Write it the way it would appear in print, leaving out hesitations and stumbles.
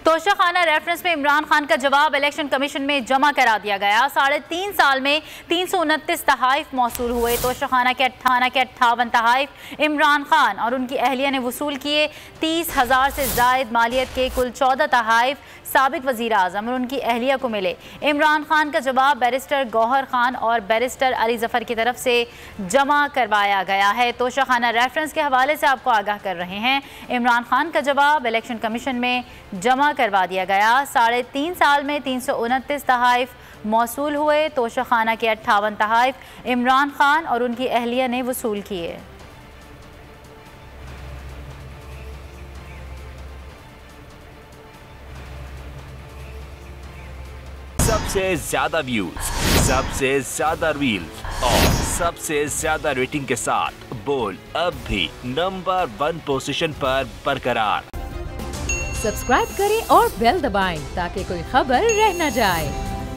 Toshakhana reference में इमरान खान का जवाब इलेक्शन कमीशन में जमा करा दिया गया। 3.5 साल में 329 तहाइफ मौसूल हुए। तोशाखाना के 58 तहाइफ इमरान खान और उनकी अहलिया ने वसूल किए। 30,000 से जायद मालियत के कुल 14 तहाइफ साबिक वज़ीर आज़म और उनकी अहलिया को मिले। इमरान खान का जवाब बैरिस्टर गौहर खान और बैरिस्टर अली जफ़र की तरफ से जमा करवाया गया है। तोशाखाना रेफरेंस के हवाले से आपको आगाह कर रहे हैं। इमरान खान का जवाब इलेक्शन कमीशन में जमा करवा दिया गया। 3.5 साल में 329 तहाइफ मौसूल हुए। तोशाखाना के 58 तहाइफ इमरान खान और उनकी अहलिया ने वसूल किए। सबसे ज्यादा व्यूज, सबसे ज्यादा रील्स और सबसे ज्यादा रेटिंग के साथ बोल अब भी नंबर 1 पोजीशन पर बरकरार। सब्सक्राइब करें और बेल दबाएं ताकि कोई खबर रह न जाए।